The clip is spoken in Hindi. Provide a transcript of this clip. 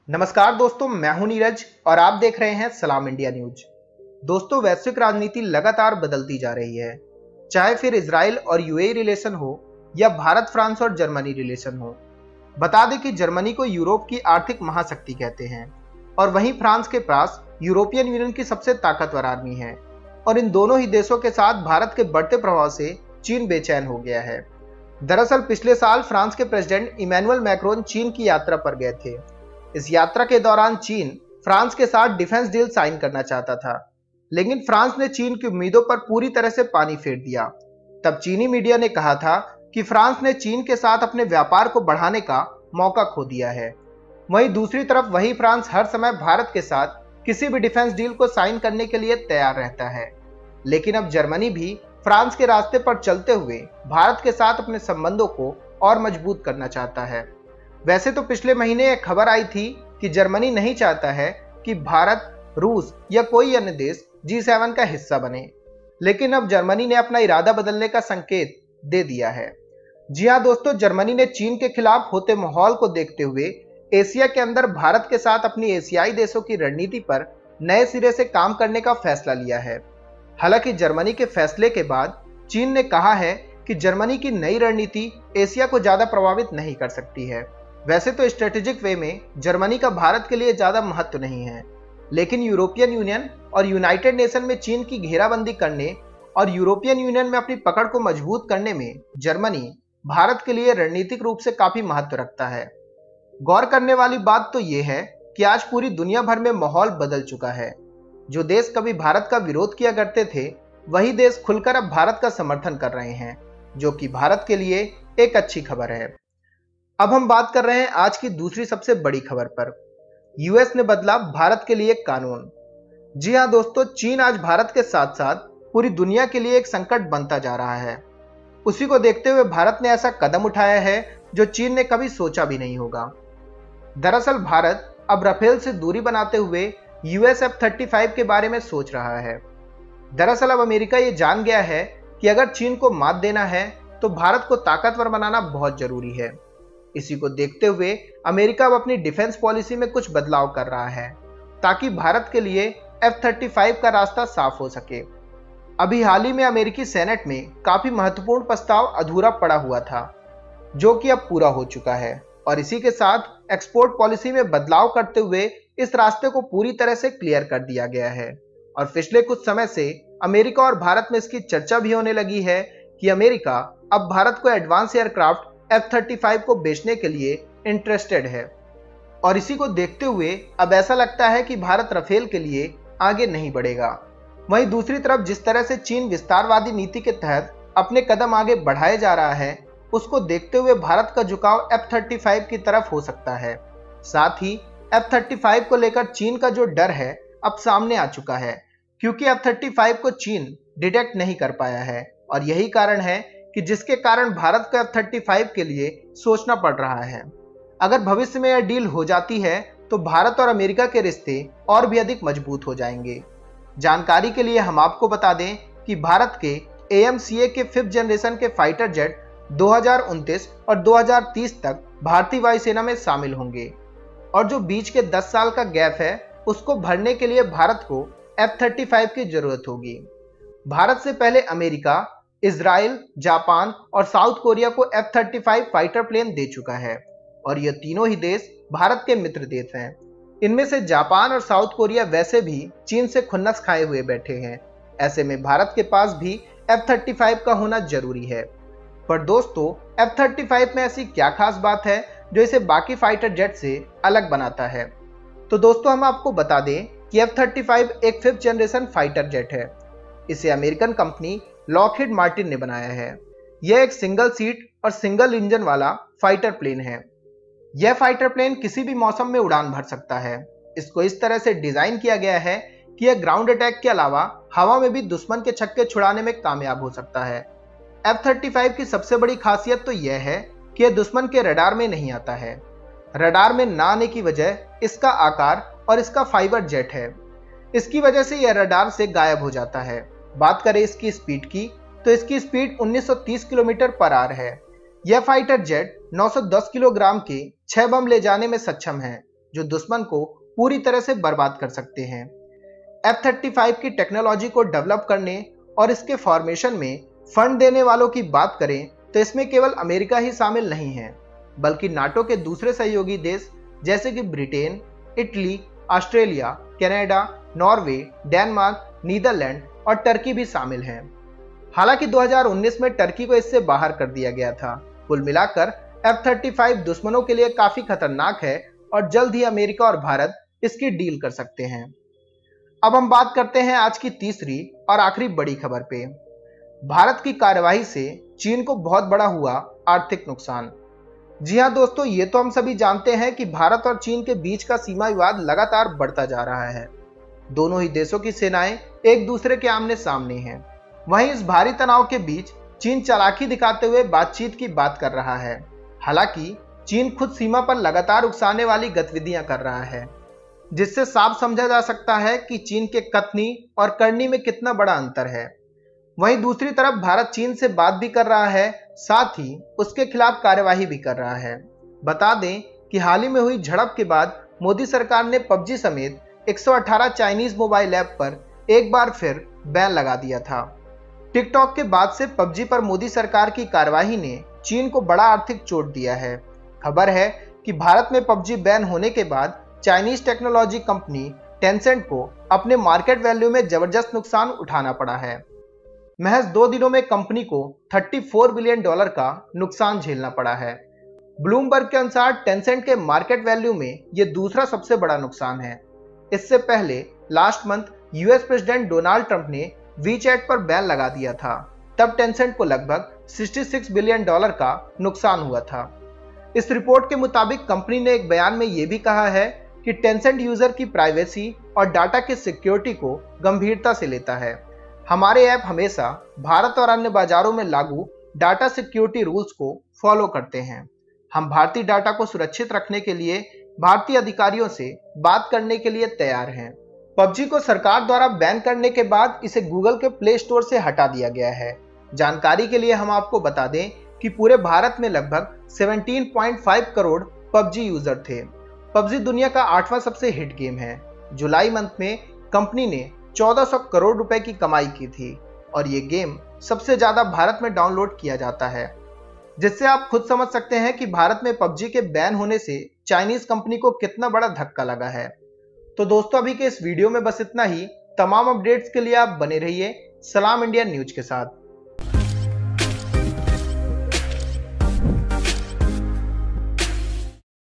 नमस्कार दोस्तों, मैं हूं नीरज और आप देख रहे हैं सलाम इंडिया न्यूज। दोस्तों, वैश्विक राजनीति लगातार बदलती जा रही है, चाहे फिर इजराइल और यूएई रिलेशन हो या भारत फ्रांस और जर्मनी रिलेशन हो। बता दें कि जर्मनी को यूरोप की आर्थिक महाशक्ति कहते हैं और वहीं फ्रांस के पास यूरोपियन यूनियन की सबसे ताकतवर आर्मी है और इन दोनों ही देशों के साथ भारत के बढ़ते प्रभाव से चीन बेचैन हो गया है। दरअसल पिछले साल फ्रांस के प्रेसिडेंट इमैनुअल मैक्रोन चीन की यात्रा पर गए थे। इस यात्रा के दौरान चीन फ्रांस के साथ डिफेंस डील साइन करना चाहता था, लेकिन फ्रांस ने चीन की उम्मीदों पर पूरी तरह से पानी फेर दिया। तब चीनी मीडिया ने कहा था कि फ्रांस ने चीन के साथ अपने व्यापार को बढ़ाने का मौका खो दिया है। वहीं दूसरी तरफ वही फ्रांस हर समय भारत के साथ किसी भी डिफेंस डील को साइन करने के लिए तैयार रहता है, लेकिन अब जर्मनी भी फ्रांस के रास्ते पर चलते हुए भारत के साथ अपने संबंधों को और मजबूत करना चाहता है। वैसे तो पिछले महीने एक खबर आई थी कि जर्मनी नहीं चाहता है कि भारत, रूस या कोई अन्य देश G7 का हिस्सा बने, लेकिन अब जर्मनी ने अपना इरादा बदलने का संकेत दे दिया है। जी हां दोस्तों, जर्मनी ने चीन के खिलाफ होते माहौल को देखते हुए एशिया के अंदर भारत के साथ अपनी एशियाई देशों की रणनीति पर नए सिरे से काम करने का फैसला लिया है। हालांकि जर्मनी के फैसले के बाद चीन ने कहा है कि जर्मनी की नई रणनीति एशिया को ज्यादा प्रभावित नहीं कर सकती है। वैसे तो स्ट्रेटेजिक वे में जर्मनी का भारत के लिए ज्यादा महत्व नहीं है, लेकिन यूरोपियन यूनियन और यूनाइटेड नेशन में चीन की घेराबंदी करने और यूरोपियन यूनियन में अपनी पकड़ को मजबूत करने में जर्मनी भारत के लिए रणनीतिक रूप से काफी महत्व रखता है। गौर करने वाली बात तो यह है कि आज पूरी दुनिया भर में माहौल बदल चुका है। जो देश कभी भारत का विरोध किया करते थे, वही देश खुलकर अब भारत का समर्थन कर रहे हैं, जो कि भारत के लिए एक अच्छी खबर है। अब हम बात कर रहे हैं आज की दूसरी सबसे बड़ी खबर पर। यूएस ने बदला भारत के लिए कानून। जी हां दोस्तों, चीन आज भारत के साथ साथ पूरी दुनिया के लिए एक संकट बनता जा रहा है। उसी को देखते हुए भारत ने ऐसा कदम उठाया है जो चीन ने कभी सोचा भी नहीं होगा। दरअसल भारत अब राफेल से दूरी बनाते हुए यूएस F-35 के बारे में सोच रहा है। दरअसल अब अमेरिका ये जान गया है कि अगर चीन को मात देना है तो भारत को ताकतवर बनाना बहुत जरूरी है। इसी को देखते हुए अमेरिका अब अपनी डिफेंस पॉलिसी में कुछ बदलाव कर रहा है ताकि भारत के लिए F-35 का रास्ता साफ हो सके। अभी हाल ही में अमेरिकी सेनेट में काफी महत्वपूर्ण प्रस्ताव अधूरा पड़ा हुआ था, जो कि अब पूरा हो चुका है और इसी के साथ एक्सपोर्ट पॉलिसी में बदलाव करते हुए इस रास्ते को पूरी तरह से क्लियर कर दिया गया है। और पिछले कुछ समय से अमेरिका और भारत में इसकी चर्चा भी होने लगी है कि अमेरिका अब भारत को एडवांस एयरक्राफ्ट F-35 को बेचने के लिए इंटरेस्टेड है। और इसी को देखते हुए अब ऐसा लगता है कि भारत राफेल के लिए आगे नहीं बढ़ेगा। वहीं दूसरी तरफ जिस तरह से चीन विस्तारवादी नीति के तहत अपने कदम आगे बढ़ाए जा रहा है, उसको देखते हुए भारत का झुकाव F-35 की तरफ हो सकता है। साथ ही F-35 को लेकर चीन का जो डर है अब सामने आ चुका है, क्योंकि F-35 को चीन डिटेक्ट नहीं कर पाया है और यही कारण है कि जिसके कारण भारत को F-35 के लिए सोचना पड़ रहा है। अगर भविष्य में यह डील हो जाती है तो भारत और अमेरिका के रिश्ते और भी अधिक मजबूत हो जाएंगे। जानकारी के लिए हम आपको बता दें कि भारत के AMCA के 5th जनरेशन के फाइटर जेट 2029 और 2030 तक भारतीय वायुसेना में शामिल होंगे और जो बीच के 10 साल का गैप है उसको भरने के लिए भारत को F-35 की जरूरत होगी। भारत से पहले अमेरिका, इजराइल, जापान और साउथ कोरिया को F-35 फाइटर प्लेन दे चुका है और ये तीनों ही देश भारत के मित्र देश हैं। इनमें से जापान और साउथ कोरिया वैसे भी चीन से खुन्नस खाए हुए बैठे हैं। ऐसे में भारत के पास भी F-35 का होना जरूरी है। पर दोस्तों, F-35 में ऐसी क्या खास बात है जो इसे बाकी फाइटर जेट से अलग बनाता है? तो दोस्तों, हम आपको बता दें कि F-35 एक 5th जनरेशन फाइटर जेट है। इसे अमेरिकन कंपनी लॉकहीड मार्टिन ने बनाया है। यह एक सिंगल सीट और सिंगल इंजन वाला फाइटर प्लेन है। यह फाइटर प्लेन किसी भी मौसम में उड़ान भर सकता है। इसको इस तरह से डिजाइन किया गया है कि यह ग्राउंड अटैक के अलावा हवा में भी दुश्मन के छक्के छुड़ाने में कामयाब हो सकता है। F-35 की सबसे बड़ी खासियत तो यह है कि यह दुश्मन के रडार में नहीं आता है। रडार में ना आने की वजह इसका आकार और इसका फाइबर जेट है। इसकी वजह से यह रडार से गायब हो जाता है। बात करें इसकी स्पीड की तो इसकी स्पीड 1930 किलोमीटर पर आवर है। यह फाइटर जेट 910 किलोग्राम के 6 बम ले जाने में सक्षम है, जो दुश्मन को पूरी तरह से बर्बाद कर सकते हैं। F-35 की टेक्नोलॉजी को डेवलप करने और इसके फॉर्मेशन में फंड देने वालों की बात करें तो इसमें केवल अमेरिका ही शामिल नहीं है, बल्कि नाटो के दूसरे सहयोगी देश जैसे कि Britain, Italy, Australia, Canada, Norway, Denmark, Netherland और टर्की भी शामिल हैं। हालांकि 2019 में टर्की को इससे बाहर कर दिया गया था। कुल मिलाकर F-35 दुश्मनों के लिए काफी खतरनाक है और जल्द ही अमेरिका और भारत इसकी डील कर सकते हैं। अब हम बात करते हैं आज की तीसरी और आखिरी बड़ी खबर पे। भारत की कार्यवाही से चीन को बहुत बड़ा हुआ आर्थिक नुकसान। जी हां दोस्तों, ये तो हम सभी जानते हैं कि भारत और चीन के बीच का सीमा विवाद लगातार बढ़ता जा रहा है। दोनों ही देशों की सेनाएं एक दूसरे के आमने सामने हैं। वहीं इस भारी तनाव के बीच चीन चालाकी दिखाते हुए बातचीत की बात कर रहा है। हालांकि चीन खुद सीमा पर लगातार उकसाने वाली गतिविधियां कर रहा है, जिससे साफ समझा जा सकता है कि चीन के कथनी और करनी में कितना बड़ा अंतर है। वहीं दूसरी तरफ भारत चीन से बात भी कर रहा है, साथ ही उसके खिलाफ कार्यवाही भी कर रहा है। बता दें कि हाल ही में हुई झड़प के बाद मोदी सरकार ने पबजी समेत 118 चाइनीज मोबाइल ऐप पर एक बार फिर बैन लगा दिया था। टिकटॉक के बाद से पबजी पर मोदी सरकार की कार्यवाही ने चीन को बड़ा आर्थिक चोट दिया है। खबर है कि भारत में पबजी बैन होने के बाद चाइनीज टेक्नोलॉजी कंपनी टेंसेंट को अपने मार्केट वैल्यू में जबरदस्त नुकसान उठाना पड़ा है। महज 2 दिनों में कंपनी को $34 बिलियन का नुकसान झेलना पड़ा है। ब्लूमबर्ग के अनुसार टेंसेंट के मार्केट वैल्यू में यह दूसरा सबसे बड़ा नुकसान है। इससे पहले last month US president Donald Trump ने वीचैट पर बैन लगा दिया था। तब टेंसेंट को लगभग $66 बिलियन का नुकसान हुआ था। इस रिपोर्ट के मुताबिक कंपनी ने एक बयान में यह भी कहा है कि टेंसेंट यूजर की प्राइवेसी और डाटा की सिक्योरिटी को गंभीरता से लेता है। हमारे ऐप हमेशा भारत और अन्य बाजारों में लागू डाटा सिक्योरिटी रूल्स को फॉलो करते हैं। हम भारतीय डाटा को सुरक्षित रखने के लिए भारतीय अधिकारियों से बात करने के लिए तैयार हैं। पबजी को सरकार द्वारा बैन करने के बाद इसे गूगल के प्ले स्टोर से हटा दिया गया है। जानकारी के लिए हम आपको बता दें कि पूरे भारत में लगभग 17.5 करोड़ पबजी यूजर थे। पबजी दुनिया का 8वां सबसे हिट गेम है। जुलाई मंथ में कंपनी ने 1400 करोड़ रुपए की कमाई की थी और ये गेम सबसे ज्यादा भारत में डाउनलोड किया जाता है, जिससे आप खुद समझ सकते हैं कि भारत में पबजी के बैन होने से चाइनीज कंपनी को कितना बड़ा धक्का लगा है। तो दोस्तों, अभी के इस वीडियो में बस इतना ही। तमाम अपडेट्स के लिए आप बने रहिए सलाम इंडिया न्यूज के साथ।